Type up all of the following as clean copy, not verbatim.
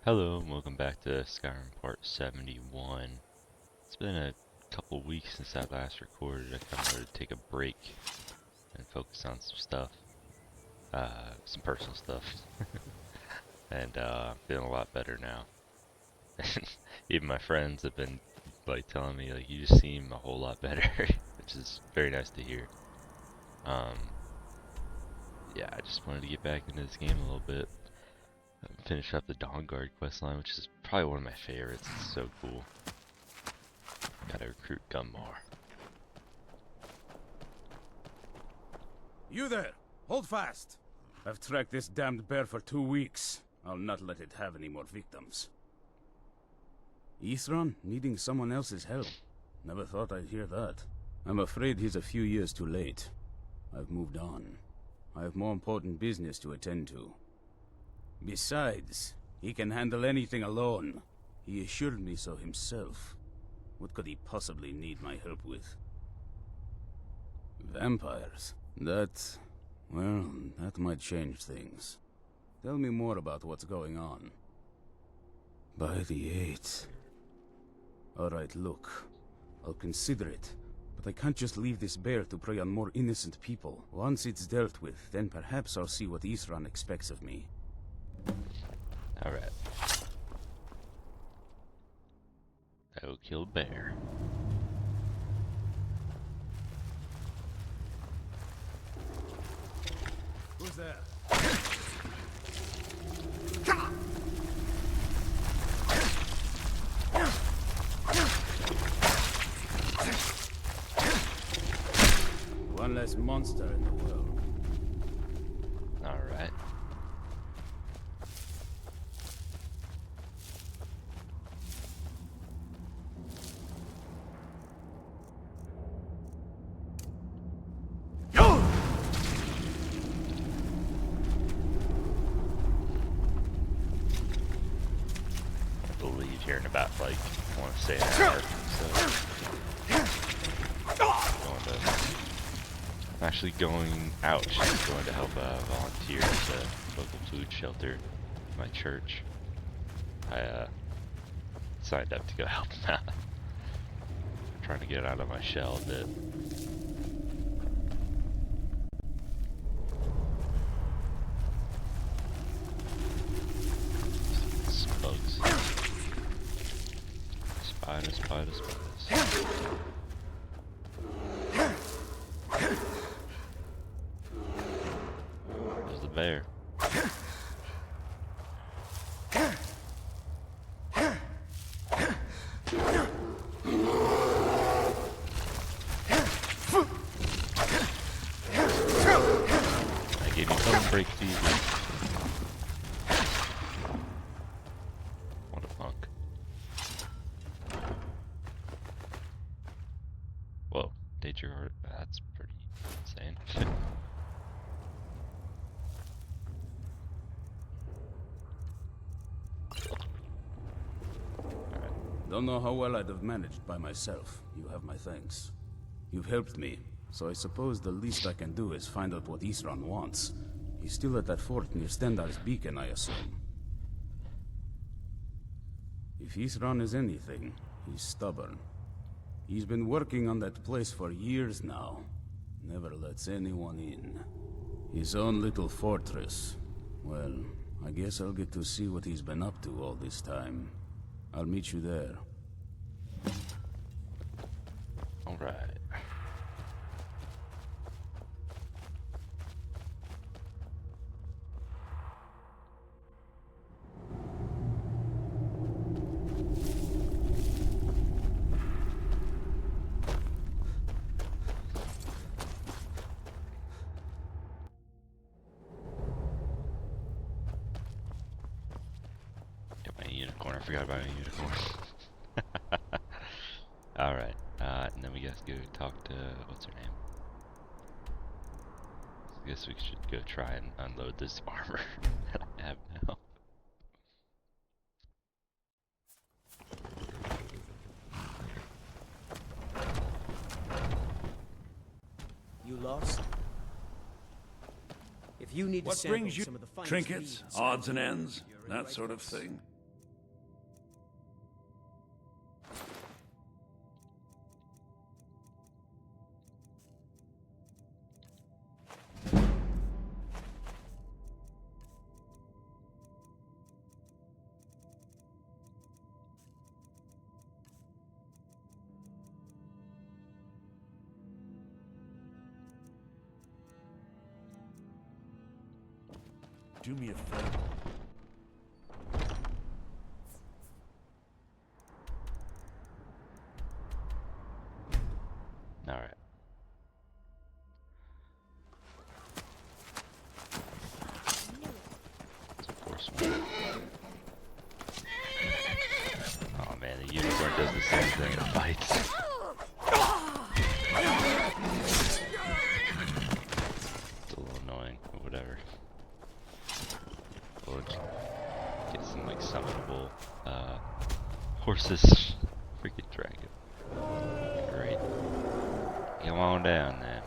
Hello and welcome back to Skyrim Part 71. It's been a couple weeks since I last recorded. I kind of wanted to take a break and focus on some stuff. Some personal stuff. And I'm feeling a lot better now. Even my friends have been like telling me like you just seem a whole lot better, which is very nice to hear. Yeah, I just wanted to get back into this game a little bit. Finish up the Dawngaurd questline, which is probably one of my favorites. It's so cool. Gotta recruit Gunmar. You there! Hold fast! I've tracked this damned bear for 2 weeks. I'll not let it have any more victims. Ithran needing someone else's help. Never thought I'd hear that. I'm afraid he's a few years too late. I've moved on. I have more important business to attend to. Besides, he can handle anything alone. He assured me so himself. What could he possibly need my help with? Vampires? That might change things. Tell me more about what's going on. By the 8th. Alright, look. I'll consider it. But I can't just leave this bear to prey on more innocent people. Once it's dealt with, then perhaps I'll see what Ithran expects of me. Alright. I will kill bear. Who's there? One less monster in the world. Alright. Here in about like I want to say an hour. I'm actually going out. I'm going to help volunteer at the local food shelter, my church. I signed up to go help them out. I'm trying to get out of my shell a bit. Some bugs. Spiders. There's the bear. I gave you some break easy. What a punk. Whoa, did your heart? That's pretty insane. Don't know how well I'd have managed by myself. You have my thanks. You've helped me, so I suppose the least I can do is find out what Ithran wants. He's still at that fort near Stendar's beacon, I assume. If Ithran is anything, he's stubborn. He's been working on that place for years now. Never lets anyone in. His own little fortress. Well, I guess I'll get to see what he's been up to all this time. I'll meet you there. Alright. Unicorn, I forgot about a unicorn. Alright, and then we guess go talk to, what's her name? I guess we should go try and unload this armor that I have now. You lost? If you need to What sample brings you? some of the finest Trinkets, weeds, odds and ends, that sort of thing. do me a favor? Alright. So force one. Oh man, the unicorn does the same thing in fights. It's a little annoying, but whatever. We'll get some like summonable horses. Freaking dragon. Great. Come on down then.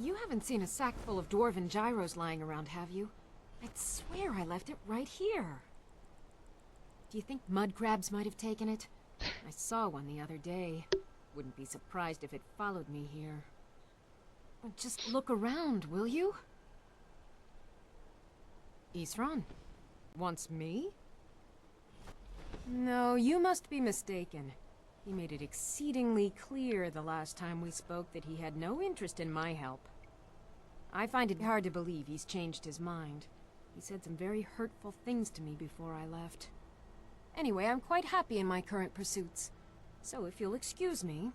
You haven't seen a sack full of dwarven gyros lying around, have you? I'd swear I left it right here. Do you think mud crabs might have taken it? I saw one the other day. Wouldn't be surprised if it followed me here. But just look around, will you? Isran? Wants me? No, you must be mistaken. He made it exceedingly clear the last time we spoke that he had no interest in my help. I find it hard to believe he's changed his mind. He said some very hurtful things to me before I left. Anyway, I'm quite happy in my current pursuits. So if you'll excuse me...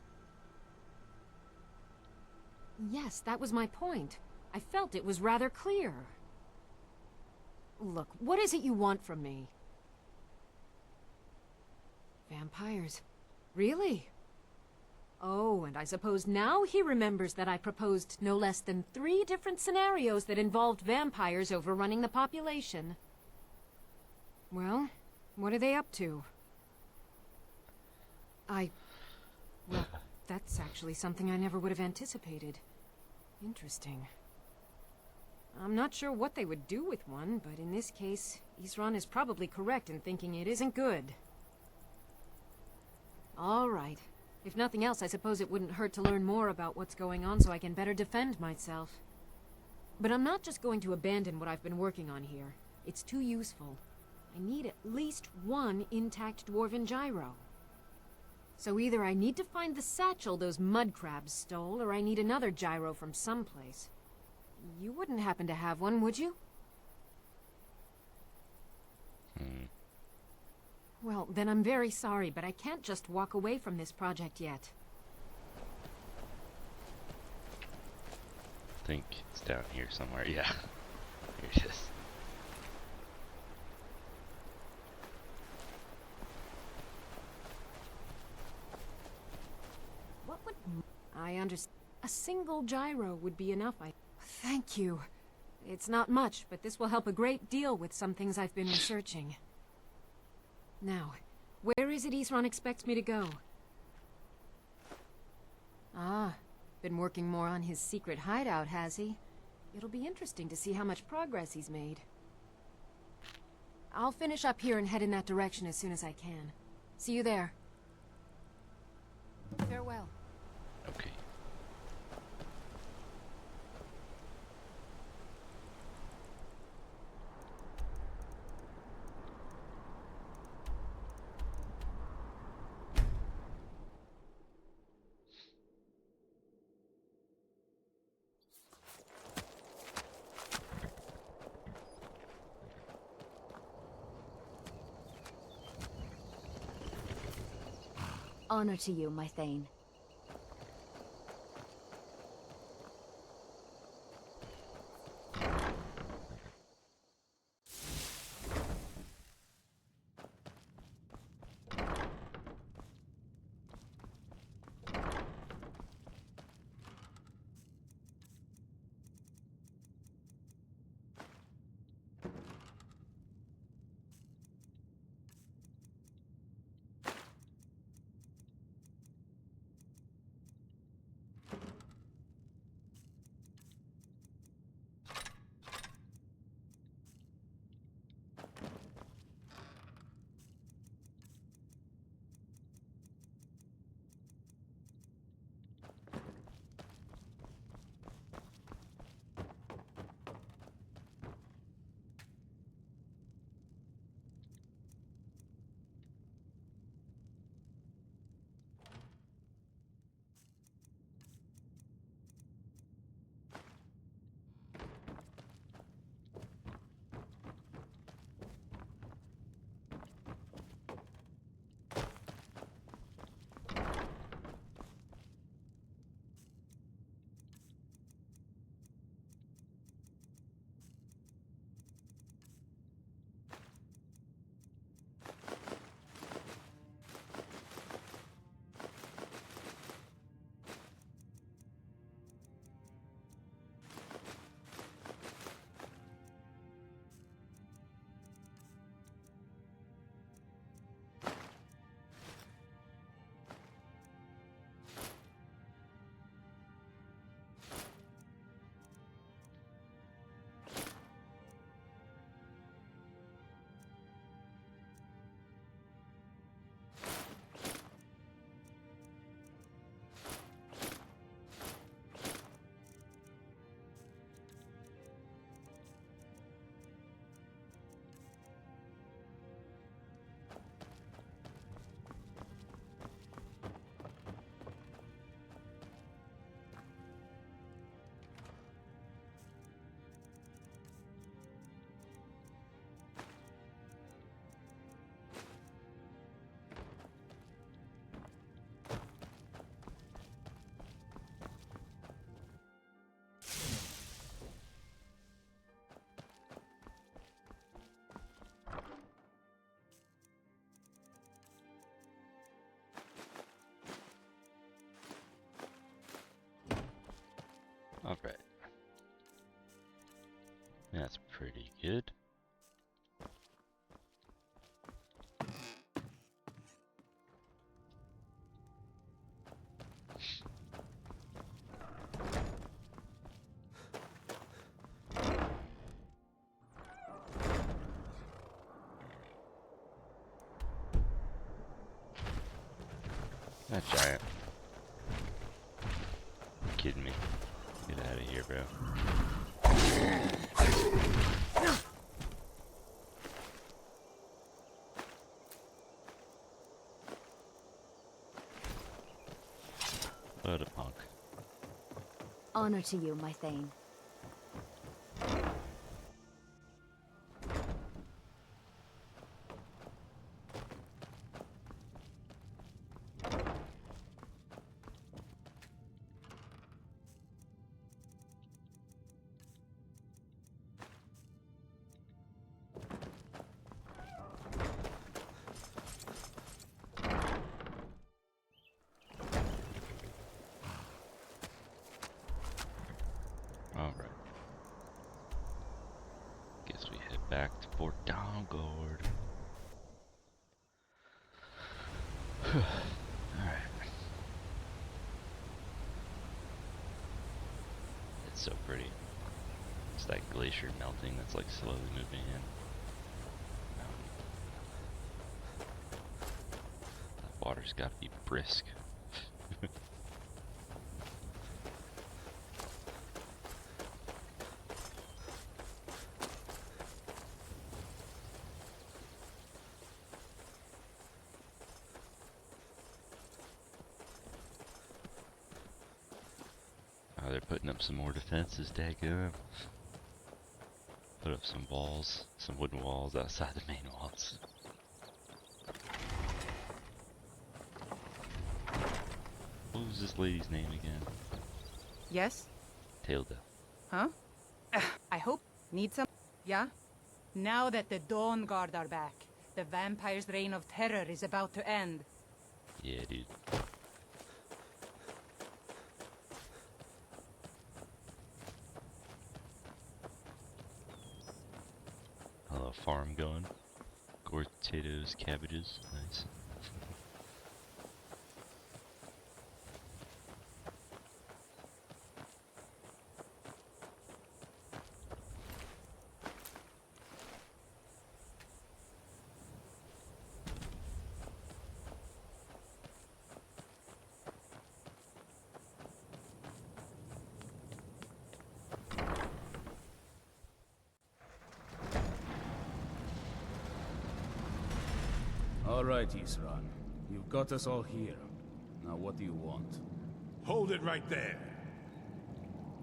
Yes, that was my point. I felt it was rather clear. Look, what is it you want from me? Vampires. Really? Oh, and I suppose now he remembers that I proposed no less than 3 different scenarios that involved vampires overrunning the population. Well, what are they up to? Well, that's actually something I never would have anticipated. Interesting. I'm not sure what they would do with one, but in this case, Isran is probably correct in thinking it isn't good. All right. If nothing else, I suppose it wouldn't hurt to learn more about what's going on so I can better defend myself. But I'm not just going to abandon what I've been working on here. It's too useful. I need at least 1 intact dwarven gyro. So either I need to find the satchel those mud crabs stole, or I need another gyro from someplace. You wouldn't happen to have one, would you? Well, then I'm very sorry, but I can't just walk away from this project yet. I think it's down here somewhere. Yeah. Here it is. What would... I understand. A single gyro would be enough, Thank you. It's not much, but this will help a great deal with some things I've been researching. Now, where is it Isran expects me to go? Ah, been working more on his secret hideout, has he? It'll be interesting to see how much progress he's made. I'll finish up here and head in that direction as soon as I can. See you there. Farewell. Okay. Honor to you, my Thane. good? That giant. You kidding me? Get out of here, bro. What a punk. Honor to you, my Thane. Alright. Guess we head back to Fort Dawngaurd. Alright. It's so pretty. It's that glacier melting that's like slowly moving in. That water's gotta be brisk. Oh, they're putting up some more defenses, daggum. Put up some walls, some wooden walls outside the main walls. What was this lady's name again? Yes? Tilda. Huh? I hope. Need some? Yeah? Now that the Dawnguard are back, the vampire's reign of terror is about to end. Yeah, dude. Hello, farm going. Gourd, potatoes, cabbages. Nice. All right, Isran. You've got us all here. Now what do you want? Hold it right there.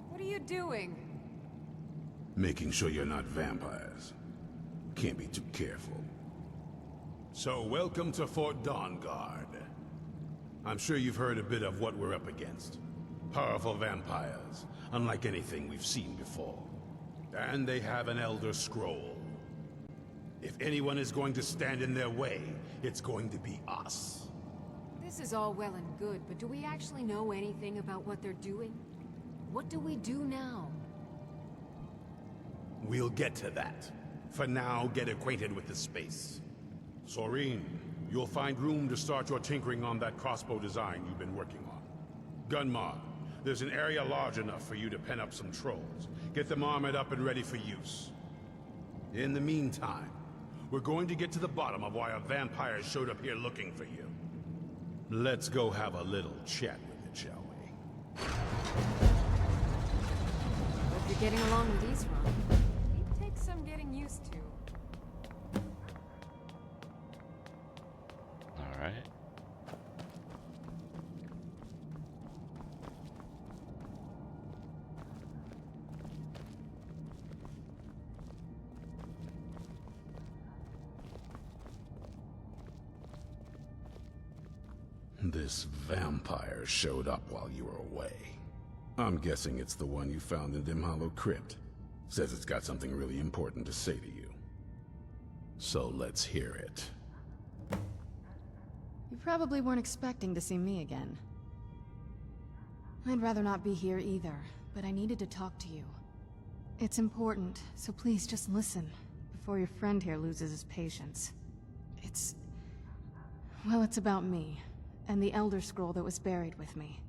What are you doing? Making sure you're not vampires. Can't be too careful. So, welcome to Fort Dawnguard. I'm sure you've heard a bit of what we're up against. Powerful vampires, unlike anything we've seen before. And they have an Elder Scroll. If anyone is going to stand in their way, it's going to be us. This is all well and good, but do we actually know anything about what they're doing? What do we do now? We'll get to that. For now, get acquainted with the space. Soreen, you'll find room to start your tinkering on that crossbow design you've been working on. Gunmar, there's an area large enough for you to pen up some trolls. Get them armored up and ready for use. In the meantime, we're going to get to the bottom of why a vampire showed up here looking for you. Let's go have a little chat with it, shall we? Hope you're getting along with Isran. He takes some getting used to. Alright. This vampire showed up while you were away. I'm guessing it's the one you found in Dim Hollow Crypt. Says it's got something really important to say to you. So let's hear it. You probably weren't expecting to see me again. I'd rather not be here either, but I needed to talk to you. It's important, so please just listen, before your friend here loses his patience. Well, it's about me, and the Elder Scroll that was buried with me.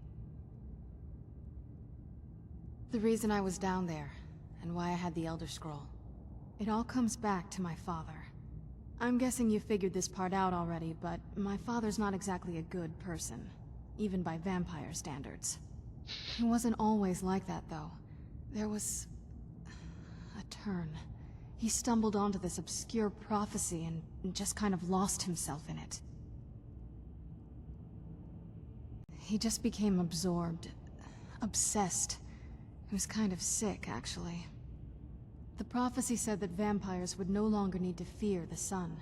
The reason I was down there, and why I had the Elder Scroll. It all comes back to my father. I'm guessing you figured this part out already, but my father's not exactly a good person, even by vampire standards. He wasn't always like that, though. There was a turn. He stumbled onto this obscure prophecy and just kind of lost himself in it. He just became absorbed, obsessed. He was kind of sick, actually. The prophecy said that vampires would no longer need to fear the sun.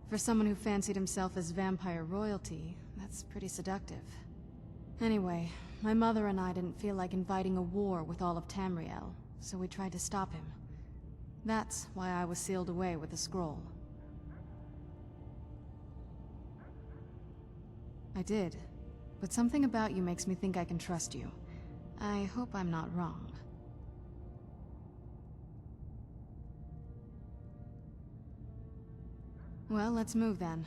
For someone who fancied himself as vampire royalty, that's pretty seductive. Anyway, my mother and I didn't feel like inviting a war with all of Tamriel, so we tried to stop him. That's why I was sealed away with the scroll. I did, but something about you makes me think I can trust you. I hope I'm not wrong. Well, let's move then.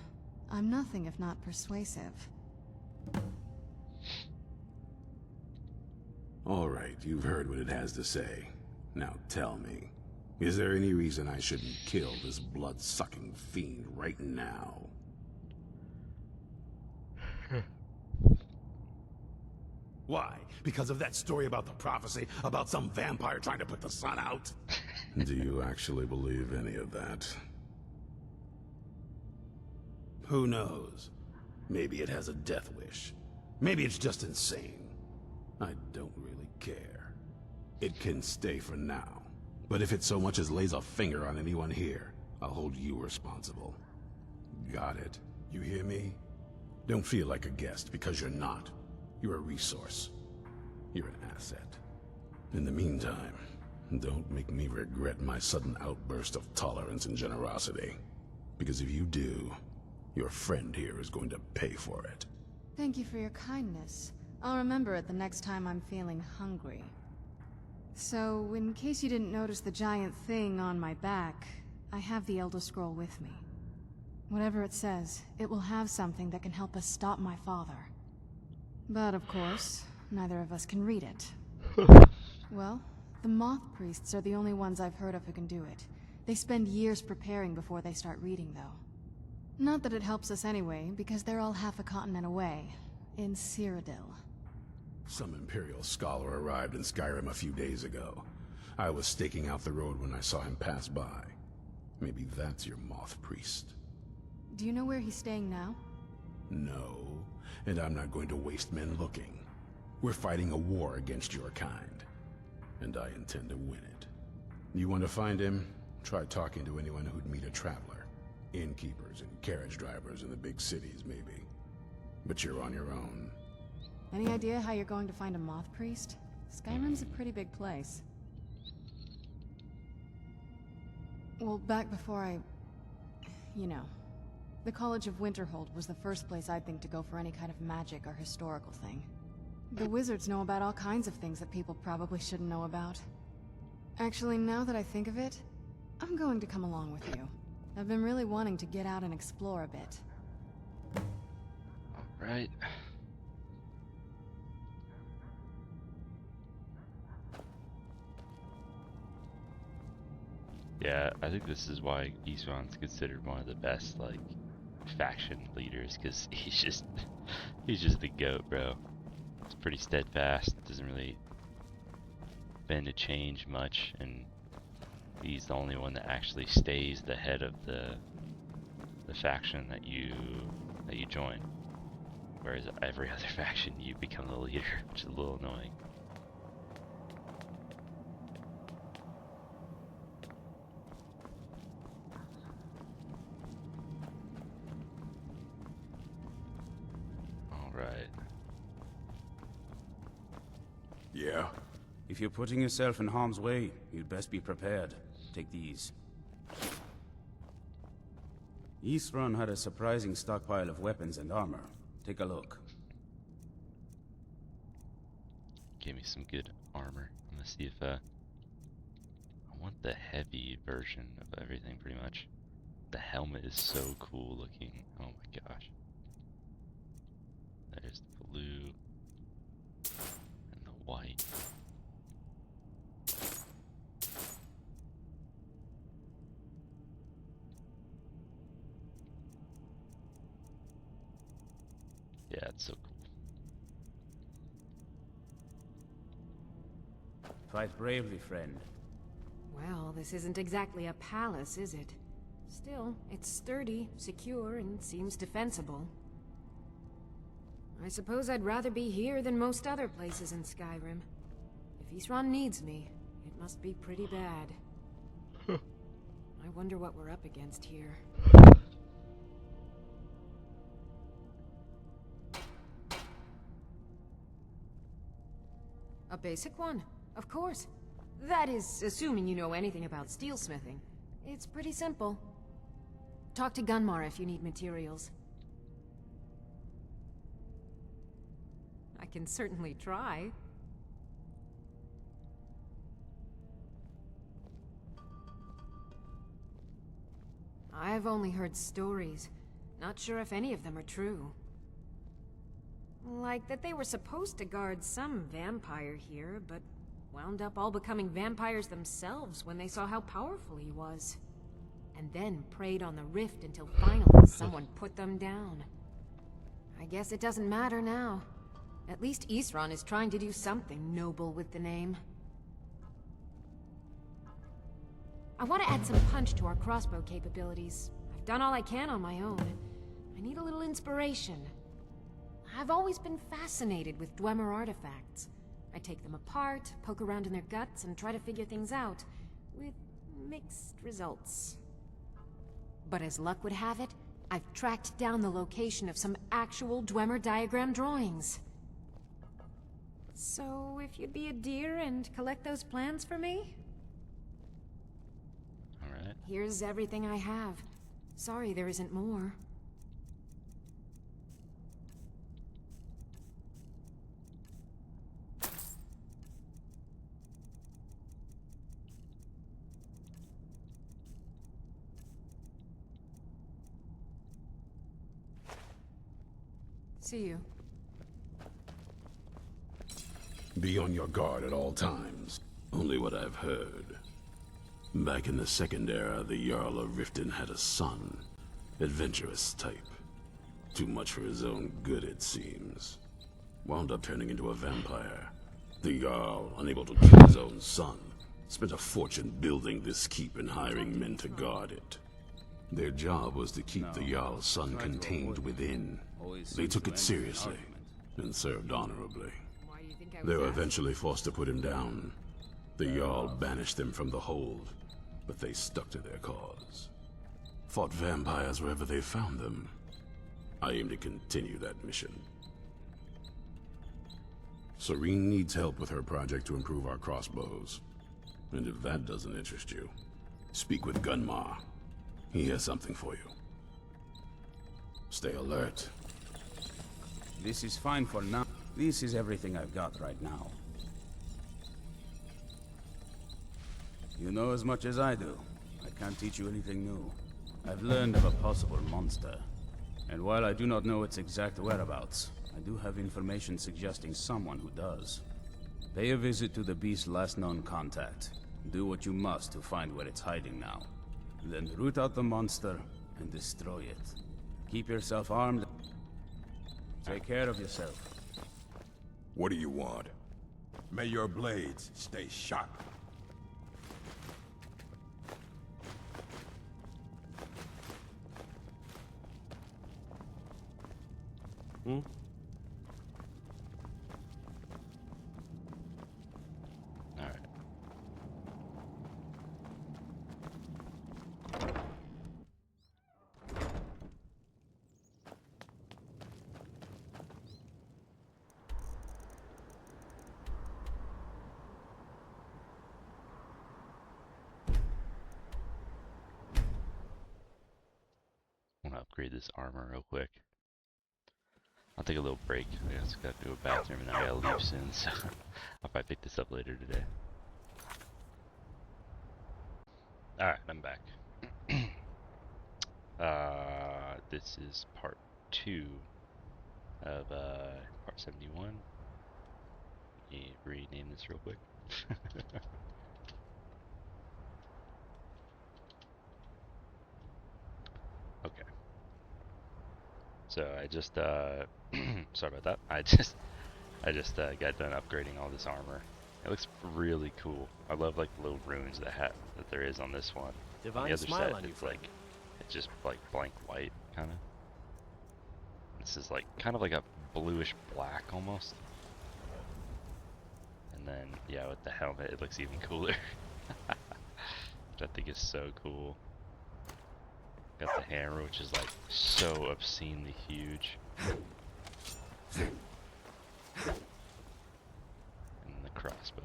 I'm nothing if not persuasive. All right, you've heard what it has to say. Now tell me, is there any reason I shouldn't kill this blood-sucking fiend right now? Why? Because of that story about the prophecy, about some vampire trying to put the sun out? Do you actually believe any of that? Who knows? Maybe it has a death wish. Maybe it's just insane. I don't really care. It can stay for now. But if it so much as lays a finger on anyone here, I'll hold you responsible. Got it? You hear me? Don't feel like a guest, because you're not. You're a resource. You're an asset. In the meantime, don't make me regret my sudden outburst of tolerance and generosity. Because if you do, your friend here is going to pay for it. Thank you for your kindness. I'll remember it the next time I'm feeling hungry. So, in case you didn't notice the giant thing on my back, I have the Elder Scroll with me. Whatever it says, it will have something that can help us stop my father. But of course, neither of us can read it. Well, the Moth Priests are the only ones I've heard of who can do it. They spend years preparing before they start reading, though. Not that it helps us anyway, because they're all half a continent away, in Cyrodiil. Some Imperial scholar arrived in Skyrim a few days ago. I was staking out the road when I saw him pass by. Maybe that's your Moth Priest. Do you know where he's staying now? No, and I'm not going to waste men looking. We're fighting a war against your kind, and I intend to win it. You want to find him? Try talking to anyone who'd meet a traveler. Innkeepers and carriage drivers in the big cities, maybe. But you're on your own. Any idea how you're going to find a Moth Priest? Skyrim's a pretty big place. Well, back before you know. The College of Winterhold was the first place I'd think to go for any kind of magic or historical thing. The wizards know about all kinds of things that people probably shouldn't know about. Actually, now that I think of it, I'm going to come along with you. I've been really wanting to get out and explore a bit. Alright. Yeah, I think this is why Isran's considered one of the best, like, faction leaders, because he's just the GOAT, bro. He's pretty steadfast, doesn't really bend to change much, and he's the only one that actually stays the head of the faction that you join. Whereas every other faction, you become the leader, which is a little annoying. Alright. Yeah? If you're putting yourself in harm's way, you'd best be prepared. Take these. Isran had a surprising stockpile of weapons and armor. Take a look. Give me some good armor. I'm gonna see if want the heavy version of everything, pretty much. The helmet is so cool looking. Oh my gosh. There's the blue and the white. Yeah, it's so cool. Fight bravely, friend. Well, this isn't exactly a palace, is it? Still, it's sturdy, secure, and seems defensible. I suppose I'd rather be here than most other places in Skyrim. If Isran needs me, it must be pretty bad. I wonder what we're up against here. A basic one, of course. That is, assuming you know anything about steelsmithing. It's pretty simple. Talk to Gunmar if you need materials. I can certainly try. I've only heard stories. Not sure if any of them are true. Like that they were supposed to guard some vampire here, but wound up all becoming vampires themselves when they saw how powerful he was. And then preyed on the rift until finally someone put them down. I guess it doesn't matter now. At least Isran is trying to do something noble with the name. I want to add some punch to our crossbow capabilities. I've done all I can on my own. I need a little inspiration. I've always been fascinated with Dwemer artifacts. I take them apart, poke around in their guts, and try to figure things out, with mixed results. But as luck would have it, I've tracked down the location of some actual Dwemer diagram drawings. So, if you'd be a dear and collect those plans for me? Alright. Here's everything I have. Sorry there isn't more. See you. Be on your guard at all times. Only what I've heard. Back in the Second Era, the Jarl of Riften had a son. Adventurous type. Too much for his own good, it seems. Wound up turning into a vampire. The Jarl, unable to kill his own son, spent a fortune building this keep and hiring men to guard it. Their job was to keep the Jarl's son contained within. They took it seriously and served honorably. Why do you think I They was were asked? eventually forced to put him down. The Jarl banished them from the hold, but they stuck to their cause. Fought vampires wherever they found them. I aim to continue that mission. Serene needs help with her project to improve our crossbows. And if that doesn't interest you, speak with Gunmar. He has something for you. Stay alert. This is fine for now. This is everything I've got right now. You know as much as I do. I can't teach you anything new. I've learned of a possible monster. And while I do not know its exact whereabouts, I do have information suggesting someone who does. Pay a visit to the beast's last known contact. Do what you must to find where it's hiding now. Then root out the monster and destroy it. Keep yourself armed. Take care of yourself. What do you want? May your blades stay sharp. Alright. I want to upgrade this armor real quick. I'll take a little break. I just gotta do a bathroom and I gotta leave soon, so I'll probably pick this up later today. Alright, I'm back. This is part 2 of part 71. Let me rename this real quick. Okay. So I just sorry about that. I just got done upgrading all this armor. It looks really cool. I love like the little runes that there is on this one. On the Divine other smile set, on you, it's friend. like it's just like blank white kind of. This is like kind of like a bluish black almost. And then yeah, with the helmet, it looks even cooler. Which I think is so cool. Got the hammer, which is like so obscenely huge. And the crossbow.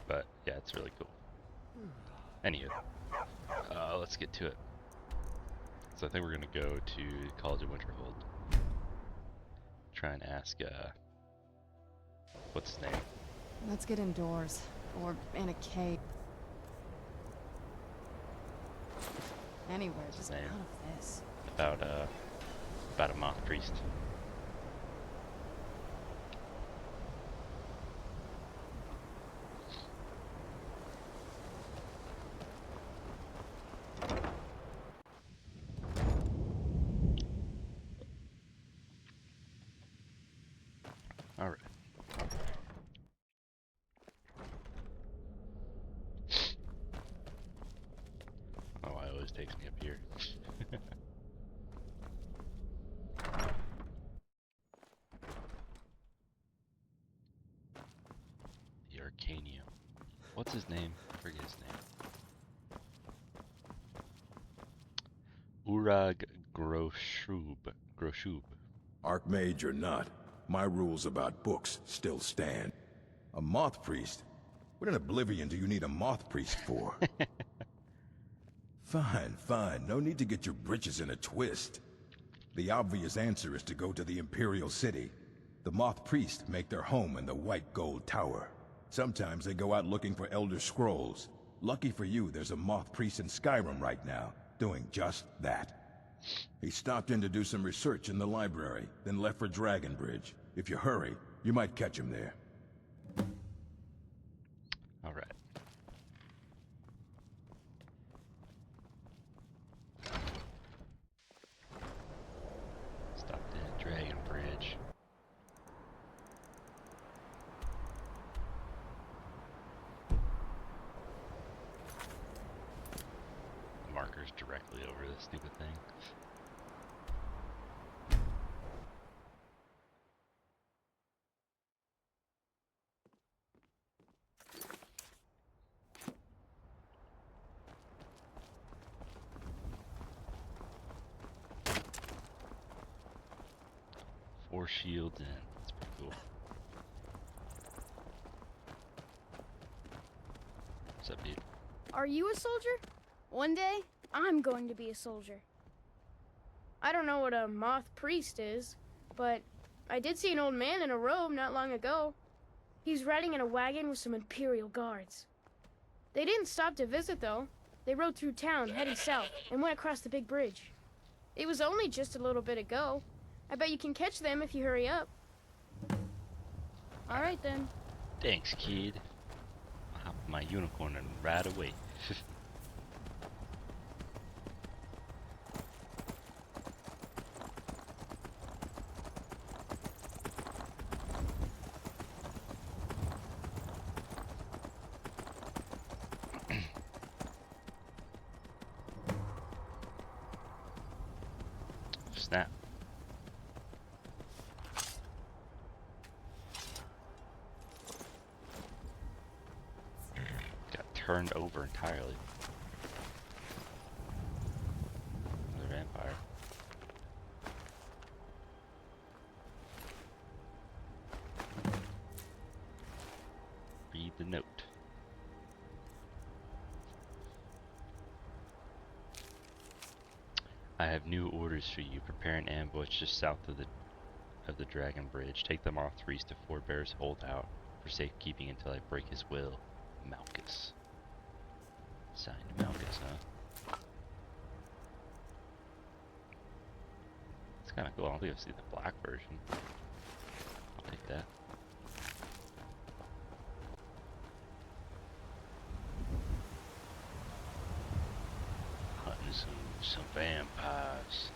But yeah, it's really cool. Anywho, let's get to it. So I think we're gonna go to College of Winterhold. Try and ask, what's his name? Let's get indoors. Or in a cave. Anywhere, What's his just name? out of this. About a moth priest. All right. Oh, it always takes me up here. The Arcanium. What's his name? I forget his name. Urag Groshub. Groshub. Archmage or not, my rules about books still stand. A moth priest? What in oblivion do you need a moth priest for? Fine, fine. No need to get your britches in a twist. The obvious answer is to go to the Imperial City. The moth priests make their home in the White Gold Tower. Sometimes they go out looking for Elder Scrolls. Lucky for you, there's a moth priest in Skyrim right now, doing just that. He stopped in to do some research in the library, then left for Dragonbridge. If you hurry, you might catch him there. All right. Stopped in at Dragonbridge. The marker's directly over this stupid thing. Four shields in. That's pretty cool. What's up, dude? Are you a soldier? One day, I'm going to be a soldier. I don't know what a moth priest is, but I did see an old man in a robe not long ago. He's riding in a wagon with some Imperial guards. They didn't stop to visit, though. They rode through town, heading south, and went across the big bridge. It was only just a little bit ago. I bet you can catch them if you hurry up. All right, then. Thanks, kid. I'll hop on my unicorn and ride away. Snap. Got turned over entirely. Another vampire. Read the note. I have new orders for you. Prepare an ambush just south of the of the Dragon Bridge. Take the Moth Priest to Four Bears Holdout for safekeeping until I break his will. Malchus. Signed Malchus, huh? It's kind of cool. I don't think I've seen the black version. I'll take that. Hunting some vampires.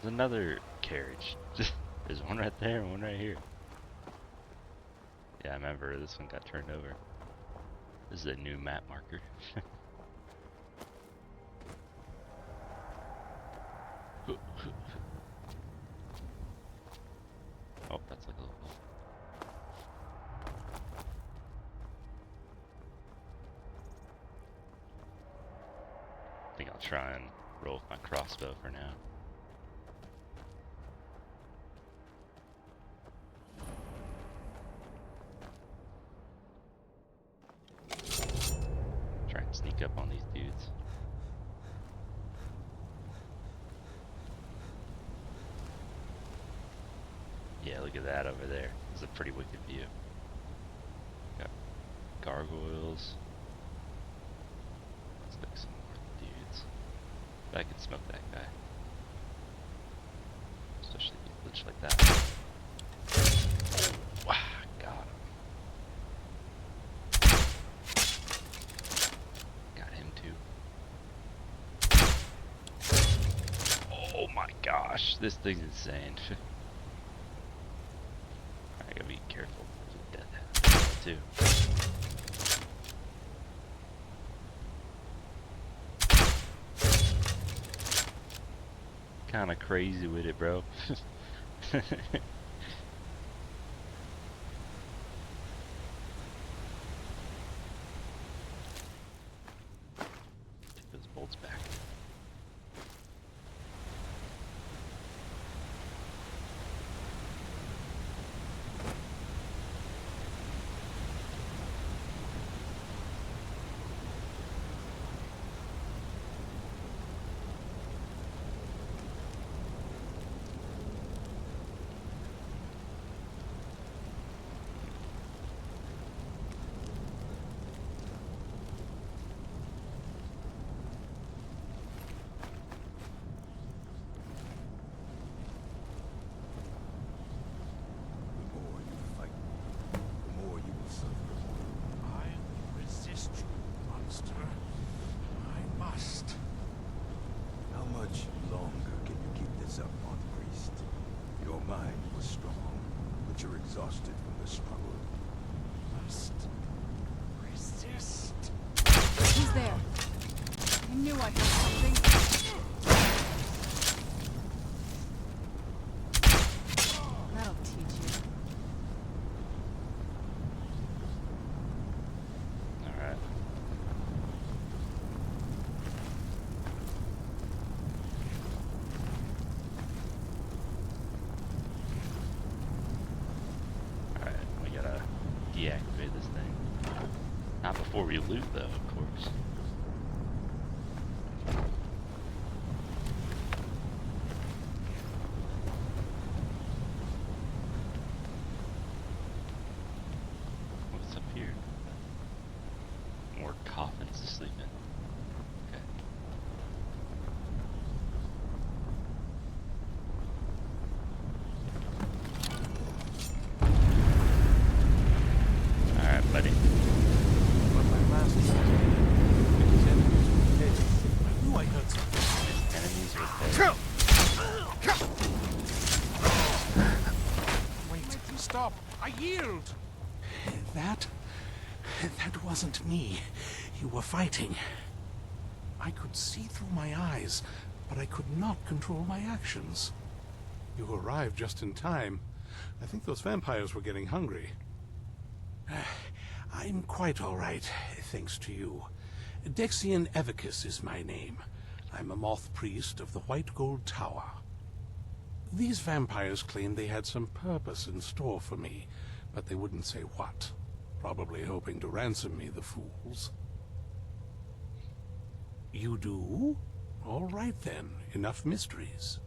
There's another carriage. There's one right there and one right here. Yeah, I remember this one got turned over. This is a new map marker. Oh, that's like a little... I think I'll try and roll with my crossbow for now. Try and sneak up on these dudes. Yeah, look at that over there. It's a pretty wicked view. Got gargoyles. Let's look some more dudes. But I could smoke that guy. Especially if he glitch like that. Wow, got him. Got him too. Oh my gosh, this thing's insane. I gotta be careful. There's a death too. Kinda crazy with it, bro. Take those bolts back. The more you fight, the more you will suffer. I will resist you, monster. I must. How much longer can you keep this up, Moth Priest? Your mind was strong, but you're exhausted from the struggle. Must resist. Who's there? I knew I heard something. That'll teach you. Alright. Alright, we gotta deactivate this thing. Not before we loot though, of course. What's up here? More coffins to sleep in. Okay. Alright, buddy. But my last his enemies were dead. I knew I heard something. Enemies are dead. Wait, stop. I yield. That wasn't me. You were fighting. I could see through my eyes, but I could not control my actions. You arrived just in time. I think those vampires were getting hungry. I'm quite all right, thanks to you. Dexian Evicus is my name. I'm a moth priest of the White Gold Tower. These vampires claimed they had some purpose in store for me, but they wouldn't say what. Probably hoping to ransom me, the fools. You do? All right then, enough mysteries.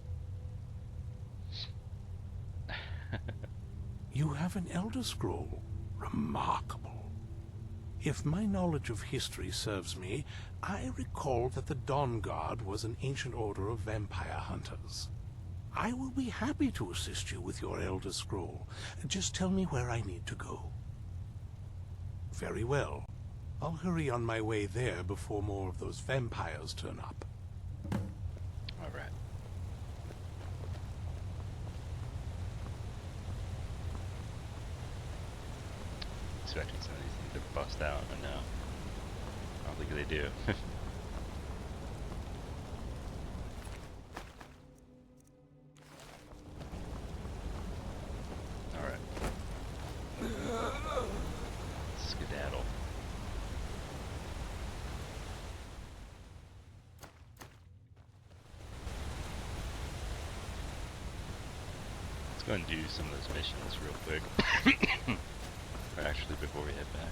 You have an Elder Scroll. Remarkable. If my knowledge of history serves me, I recall that the Dawngaurd was an ancient order of vampire hunters. I will be happy to assist you with your Elder Scroll. Just tell me where I need to go. Very well. I'll hurry on my way there before more of those vampires turn up. Alright. Expecting some of these things to bust out, but no. I don't think they do. Alright. Skedaddle. Let's go and do some of those missions real quick. Actually, before we head back.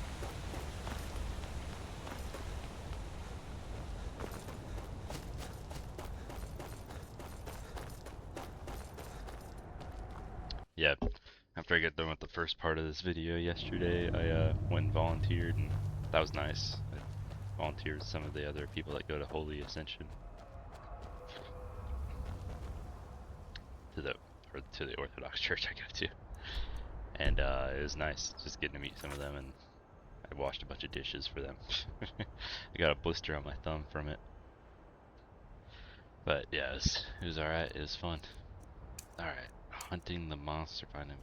Yeah, after I got done with the first part of this video yesterday, I went and volunteered, and that was nice. I volunteered with some of the other people that go to Holy Ascension. To the Orthodox Church I go to. And it was nice just getting to meet some of them, and I washed a bunch of dishes for them. I got a blister on my thumb from it. But yeah, it was alright, it was fun. Alright, hunting the monster, finding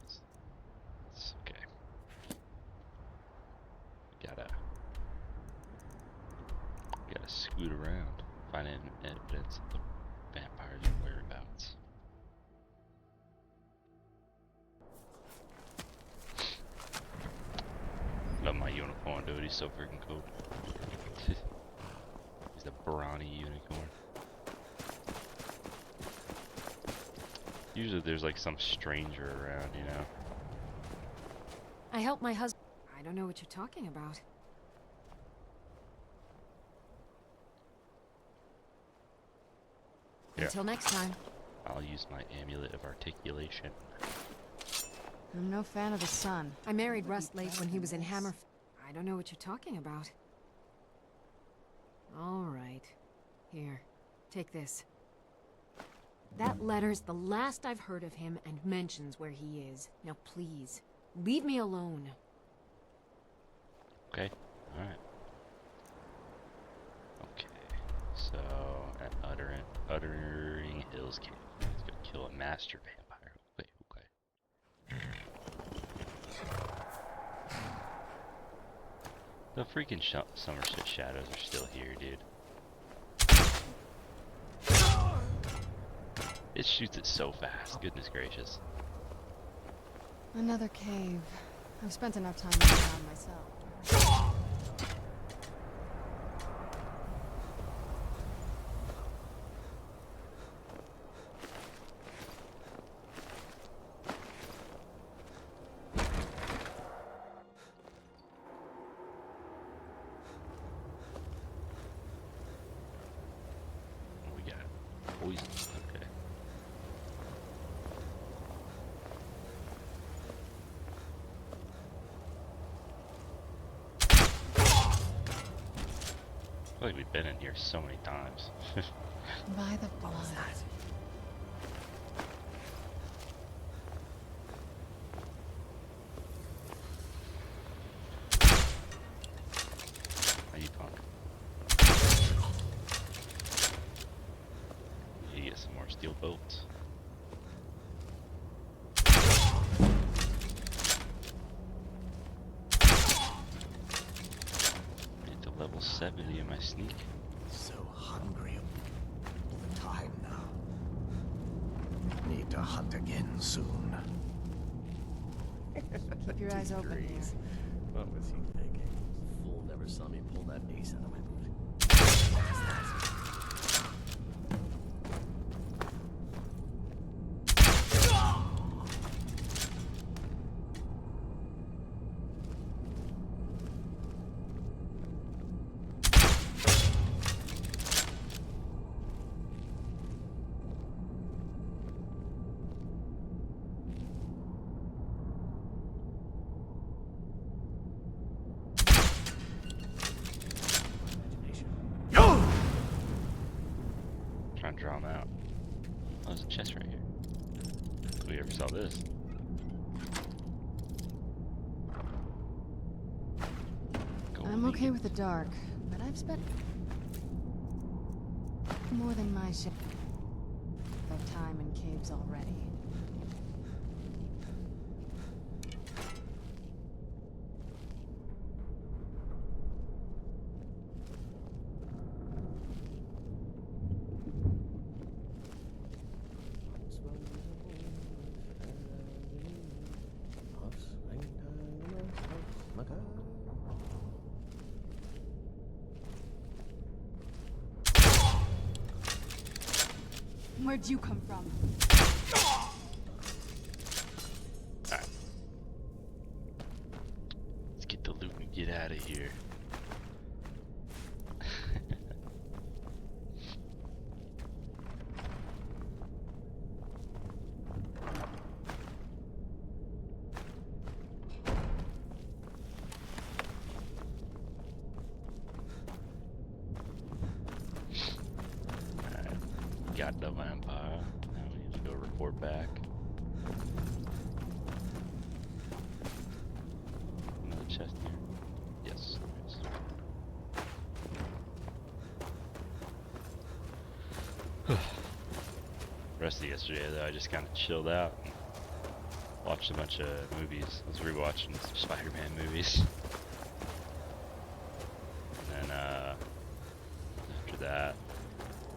it's okay. Gotta scoot around, find evidence of the vampires' whereabouts. Love my unicorn, dude. He's so freaking cool. He's a brawny unicorn. Usually there's like some stranger around, you know. I helped my husband. I don't know what you're talking about. Yeah. Until next time. I'll use my amulet of articulation. I'm no fan of the sun. I married Rustlake when he was in Hammer. I don't know what you're talking about. All right. Here, take this. That letter's the last I've heard of him and mentions where he is. Now please, leave me alone. Okay, alright. Okay, so at Uttering Hills Cave. Let's go kill a master vampire. Wait, okay. The freaking Somerset shadows are still here, dude. It shoots it so fast, goodness gracious. Another cave. I've spent enough time around myself. We got poison, okay. I feel like we've been in here so many times. By the blood. How you punk? You get some more steel bolts. Get to level 70 in my sneak. So hungry all the time now. Need to hunt again soon. Keep your eyes open here. What was he thinking? Fool never saw me pull that ace out of my boot. trying to draw them out. Oh, there's a chest right here. If we ever saw this. I'm okay with the dark, but I've spent more than my share of time in caves already. Where'd you come from? Alright. Let's get the loot and get out of here. Got the vampire. Now we need to go report back. Another chest here. Yes, there is. Rest of yesterday though, I just kind of chilled out and watched a bunch of movies. I was rewatching some Spider-Man movies. And then after that,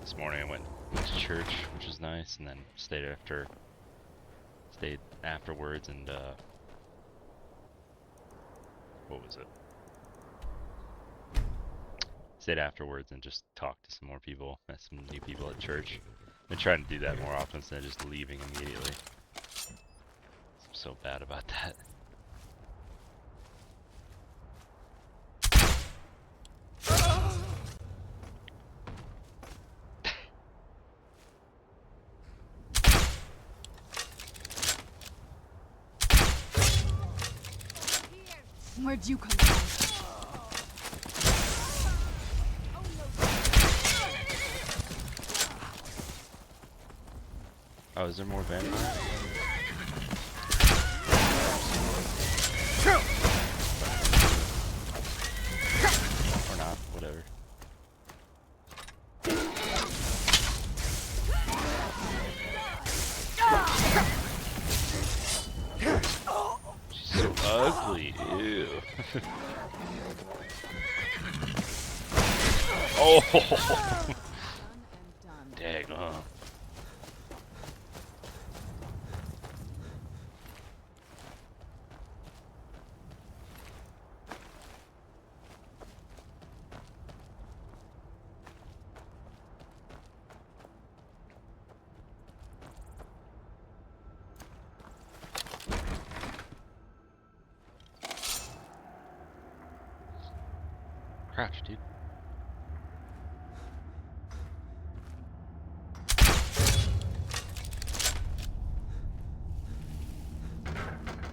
this morning I went to church, which was nice, and then stayed afterwards, and what was it? Stayed afterwards and just talked to some more people, met some new people at church. Been trying to do that more often instead of just leaving immediately. I'm so bad about that. Where'd you come from? Oh, is there more vampires? Or not, whatever. She's so ugly, ew. Oh! Dang, huh? Crouch, dude.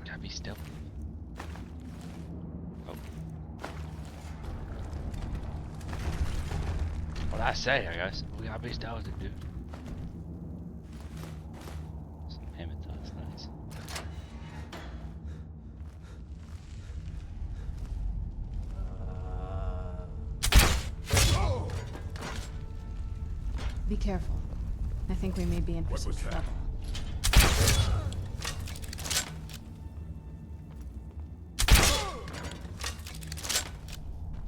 Gotta be stealthy. Oh. What I say, I guess. We gotta be stealthy, dude. Some hammocks, nice. Be careful. I think we may be in for some trouble.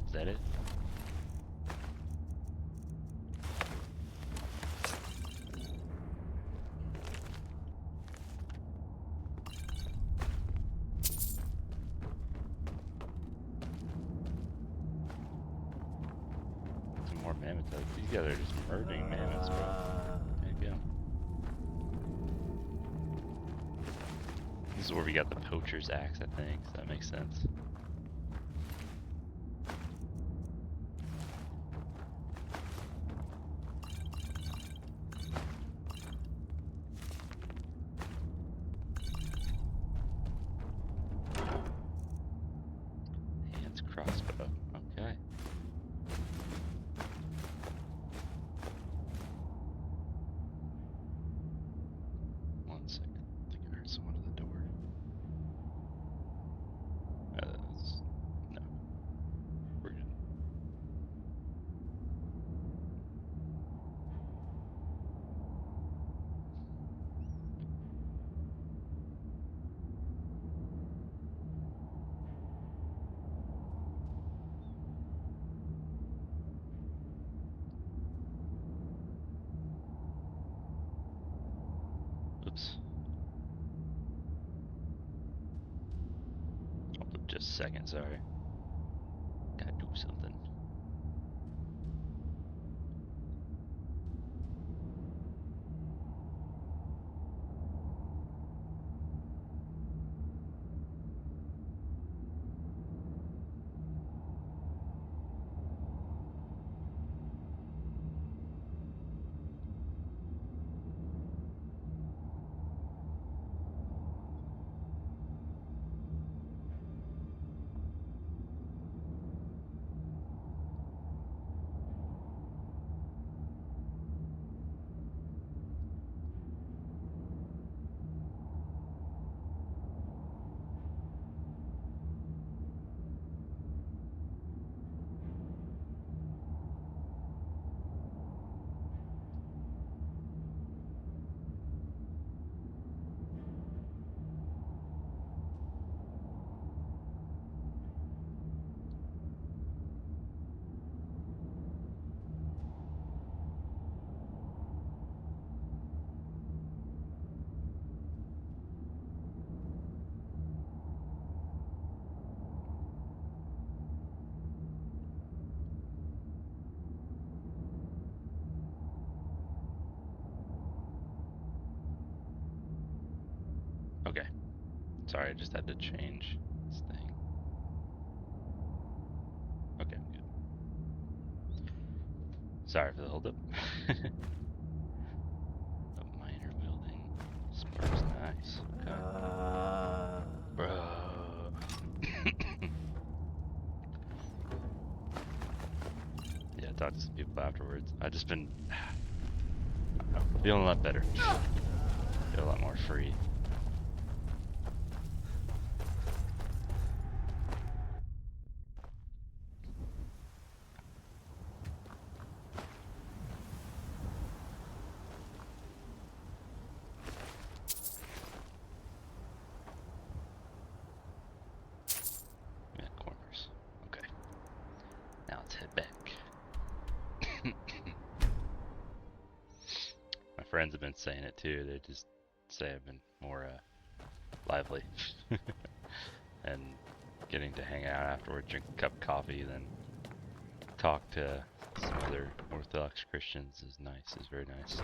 Is that it? Some more mammoths. These guys are just murdering mammoths, bro. There you go. This is where we got the poacher's axe, I think, so that makes sense. Hands crossbow. Okay. Oops. Hold up just a second, sorry. Gotta do something. Okay. Sorry, I just had to change this thing. Okay, I'm good. Sorry for the holdup. A minor building. Spark's nice. Okay. Bro. Yeah, talk to some people afterwards. I just been I don't know, feeling a lot better. Feel a lot more free. Yeah, corners. Okay. Now let's head back. My friends have been saying it too. They just say I've been more lively and getting to hang out afterward, drink a cup of coffee, then talk to some other Orthodox Christians is nice. Is very nice.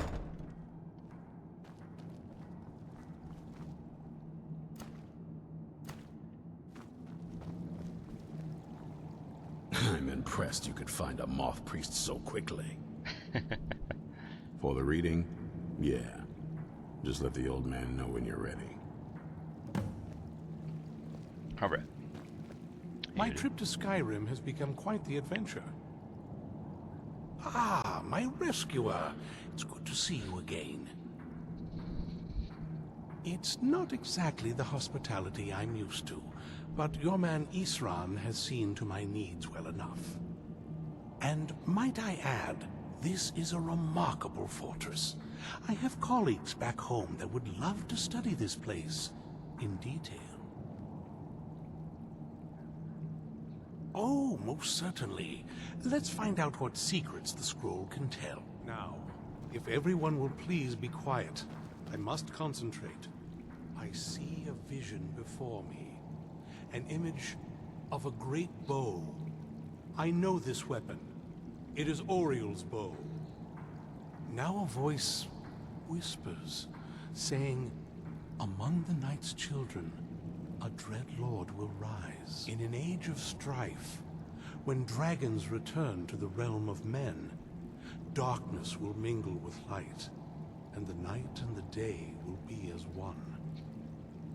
I'm impressed you could find a moth priest so quickly. For the reading? Yeah. Just let the old man know when you're ready. Alright. My trip to Skyrim has become quite the adventure. Ah, my rescuer. It's good to see you again. It's not exactly the hospitality I'm used to, but your man Isran has seen to my needs well enough. And might I add, this is a remarkable fortress. I have colleagues back home that would love to study this place in detail. Oh, most certainly. Let's find out what secrets the scroll can tell. Now, if everyone will please be quiet, I must concentrate. I see a vision before me. An image of a great bow. I know this weapon. It is Oriel's bow. Now a voice whispers, saying, among the night's children, a dread lord will rise. In an age of strife, when dragons return to the realm of men, darkness will mingle with light, and the night and the day will be as one.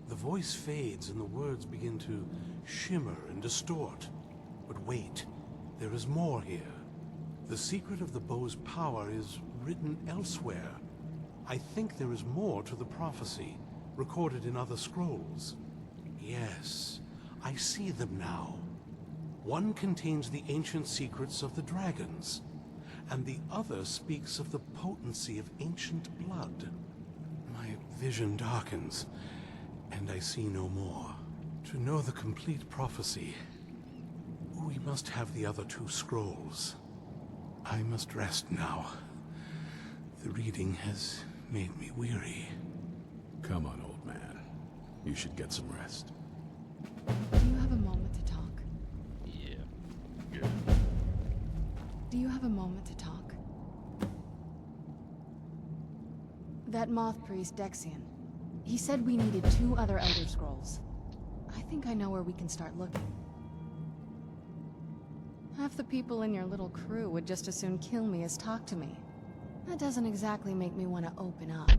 The voice fades and the words begin to shimmer and distort. But wait, there is more here. The secret of the bow's power is written elsewhere. I think there is more to the prophecy, recorded in other scrolls. Yes, I see them now. One contains the ancient secrets of the dragons, and the other speaks of the potency of ancient blood. My vision darkens, and I see no more. To know the complete prophecy, we must have the other two scrolls. I must rest now. The reading has made me weary. Come on, old man. You should get some rest. Do you have a moment to talk? Yeah. Good. Do you have a moment to talk? That moth priest, Dexian. He said we needed 2 other Elder Scrolls. I think I know where we can start looking. Half the people in your little crew would just as soon kill me as talk to me. That doesn't exactly make me want to open up.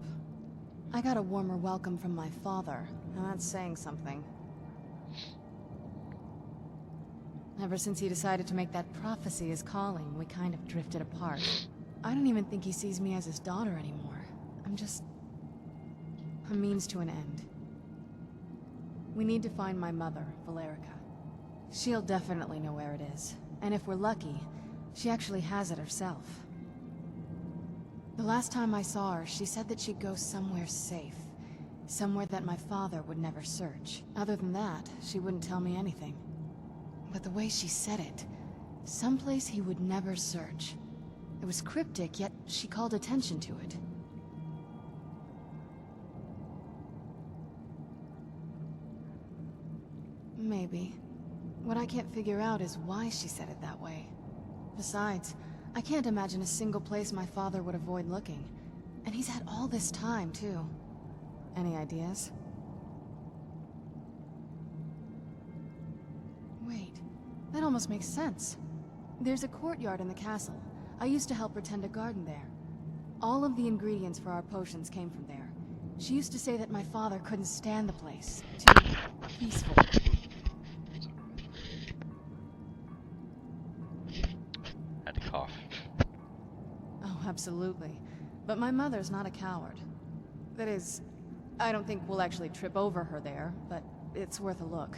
I got a warmer welcome from my father, and that's saying something. Ever since he decided to make that prophecy his calling, we kind of drifted apart. I don't even think he sees me as his daughter anymore. I'm just a means to an end. We need to find my mother, Valerica. She'll definitely know where it is. And if we're lucky, she actually has it herself. The last time I saw her, she said that she'd go somewhere safe. Somewhere that my father would never search. Other than that, she wouldn't tell me anything. But the way she said it, someplace he would never search. It was cryptic, yet she called attention to it. Maybe. What I can't figure out is why she said it that way. Besides, I can't imagine a single place my father would avoid looking. And he's had all this time, too. Any ideas? Wait, that almost makes sense. There's a courtyard in the castle. I used to help her tend a garden there. All of the ingredients for our potions came from there. She used to say that my father couldn't stand the place. Too peaceful. Had to cough. Oh, absolutely. But my mother's not a coward. That is, I don't think we'll actually trip over her there, but it's worth a look.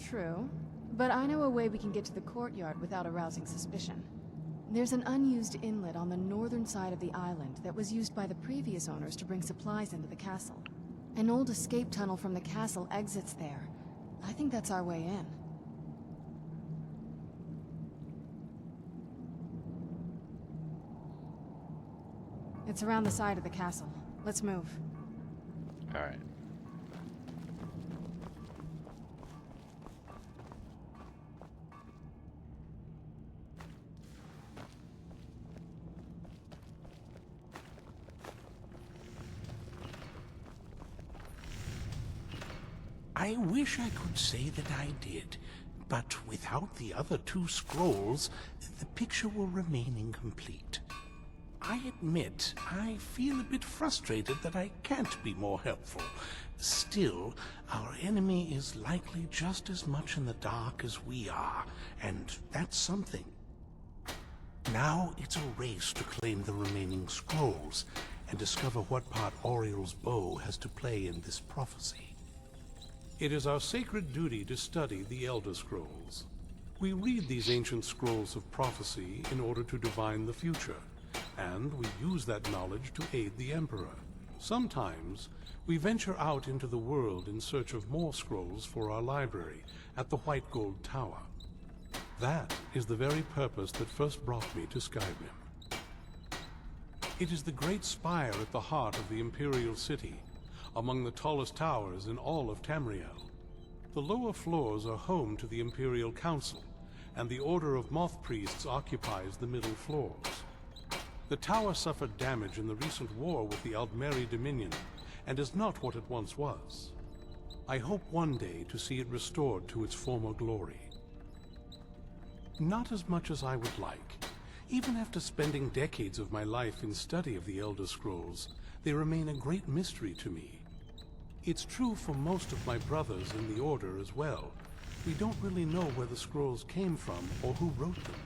True. But I know a way we can get to the courtyard without arousing suspicion. There's an unused inlet on the northern side of the island that was used by the previous owners to bring supplies into the castle. An old escape tunnel from the castle exits there. I think that's our way in. It's around the side of the castle. Let's move. Alright. I wish I could say that I did, but without the other 2 scrolls, the picture will remain incomplete. I admit, I feel a bit frustrated that I can't be more helpful. Still, our enemy is likely just as much in the dark as we are, and that's something. Now it's a race to claim the remaining scrolls, and discover what part Auriel's bow has to play in this prophecy. It is our sacred duty to study the Elder Scrolls. We read these ancient scrolls of prophecy in order to divine the future, and we use that knowledge to aid the Emperor. Sometimes, we venture out into the world in search of more scrolls for our library at the White Gold Tower. That is the very purpose that first brought me to Skyrim. It is the great spire at the heart of the Imperial City, among the tallest towers in all of Tamriel. The lower floors are home to the Imperial Council, and the Order of Moth Priests occupies the middle floors. The tower suffered damage in the recent war with the Aldmeri Dominion, and is not what it once was. I hope one day to see it restored to its former glory. Not as much as I would like. Even after spending decades of my life in study of the Elder Scrolls, they remain a great mystery to me. It's true for most of my brothers in the Order as well. We don't really know where the scrolls came from or who wrote them.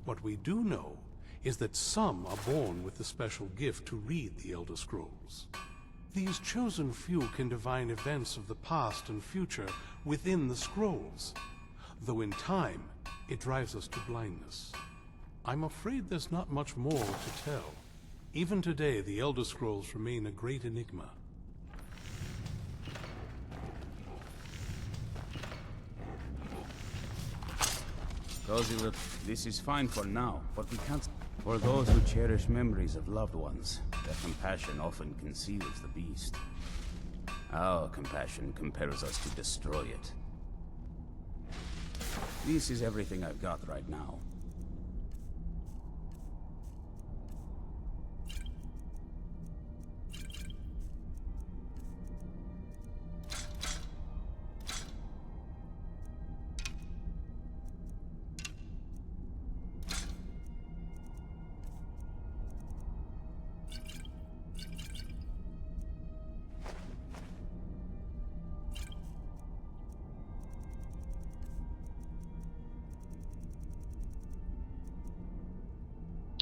What we do know is that some are born with the special gift to read the Elder Scrolls. These chosen few can divine events of the past and future within the scrolls, though in time, it drives us to blindness. I'm afraid there's not much more to tell. Even today, the Elder Scrolls remain a great enigma. Cozy, look, this is fine for now, but we can't... For those who cherish memories of loved ones, Their compassion often conceals the beast. Our compassion compels us to destroy it. This is everything I've got right now.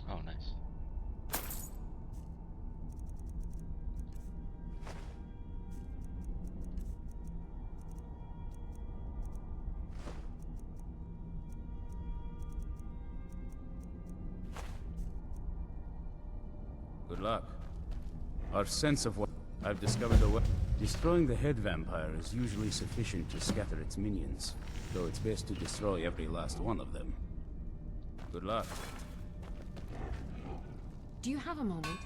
Oh, nice. Good luck. Our sense of what I've discovered the way. Destroying the head vampire is usually sufficient to scatter its minions, though it's best to destroy every last one of them. Good luck. Do you have a moment?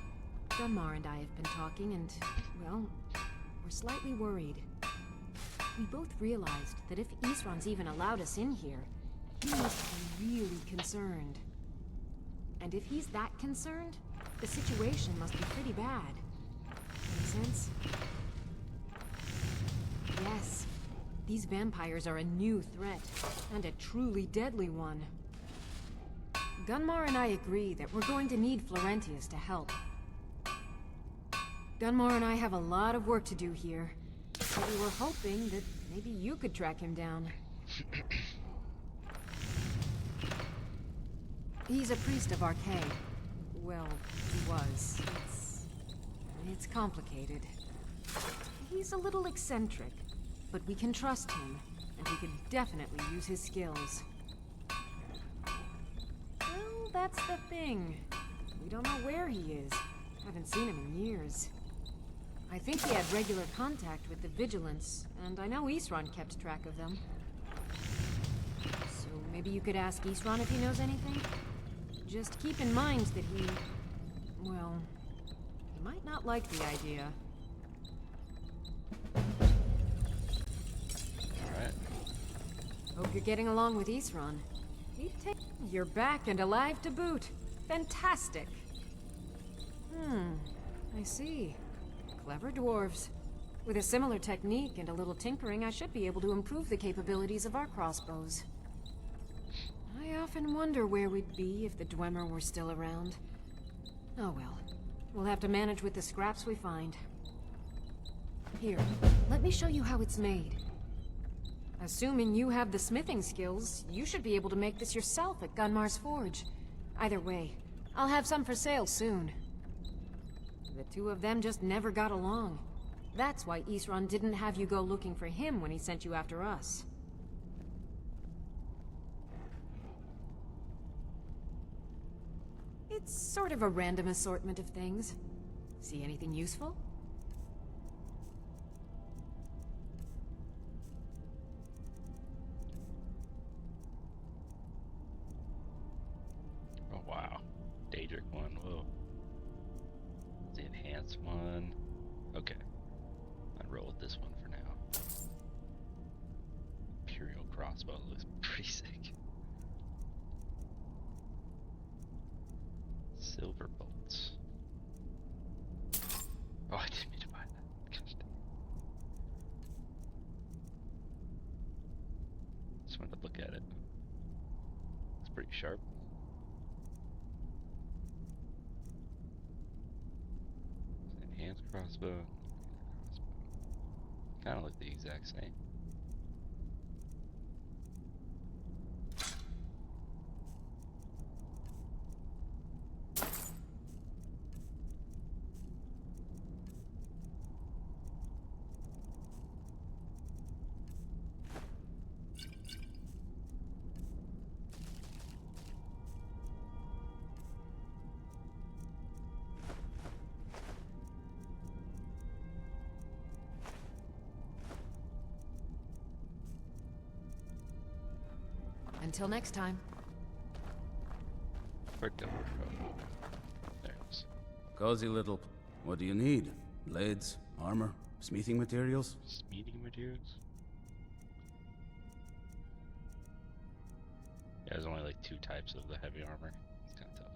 Gunmar and I have been talking and, well, we're slightly worried. We both realized that if Isran's even allowed us in here, he must be really concerned. And if he's that concerned, the situation must be pretty bad. Make sense? Yes. These vampires are a new threat, and a truly deadly one. Gunmar and I agree that we're going to need Florentius to help. Gunmar and I have a lot of work to do here, so we were hoping that maybe you could track him down. He's a priest of Archay. Well, he was. It's complicated. He's a little eccentric, but we can trust him, and we could definitely use his skills. Well, that's the thing. We don't know where he is. Haven't seen him in years. I think he had regular contact with the Vigilance, and I know Isran kept track of them. So maybe you could ask Isran if he knows anything? Just keep in mind that he... well, he might not like the idea. Alright. Hope you're getting along with Isran. You're back and alive to boot. Fantastic. I see. Clever dwarves. With a similar technique and a little tinkering, I should be able to improve the capabilities of our crossbows. I often wonder where we'd be if the Dwemer were still around. Oh well. We'll have to manage with the scraps we find. Here, let me show you how it's made. Assuming you have the smithing skills, you should be able to make this yourself at Gunmar's Forge. Either way, I'll have some for sale soon. The two of them just never got along. That's why Isran didn't have you go looking for him when he sent you after us. It's sort of a random assortment of things. See anything useful? Oh wow. Daedric one, whoa. The enhanced one. Okay. I'd roll with this one for now. Imperial crossbow looks pretty sick. Silver bolts. Oh, I didn't mean to buy that. Gosh dang it. Just wanted to look at it. It's pretty sharp. Enhanced crossbow. Kind of look the exact same. Until next time. Where'd go? There it is. Cozy little... What do you need? Blades, armor, smithing materials? Smithing materials? Yeah, there's only like 2 types of the heavy armor. It's kind of tough.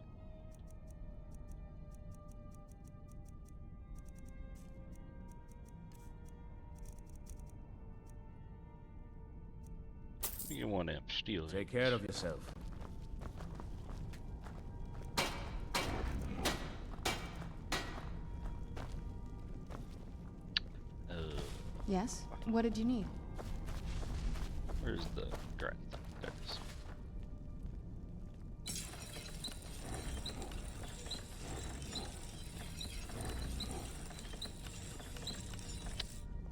You get 1 amp steel. Take care of yourself. Yes? What did you need? Where's the strength? There it is.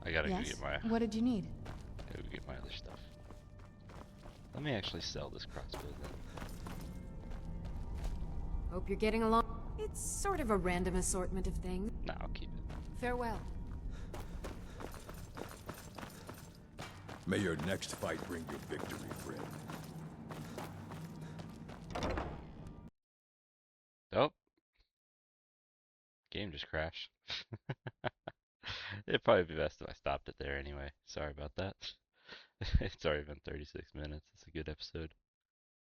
I gotta go Yes? get my... What did you need? Gotta go get my other stuff. Let me actually sell this crossbow then. Hope you're getting along. It's sort of a random assortment of things. Nah, I'll keep it. Farewell. May your next fight bring you victory, friend. Oh. Game just crashed. It'd probably be best if I stopped it there anyway. Sorry about that. It's already been 36 minutes. It's a good episode.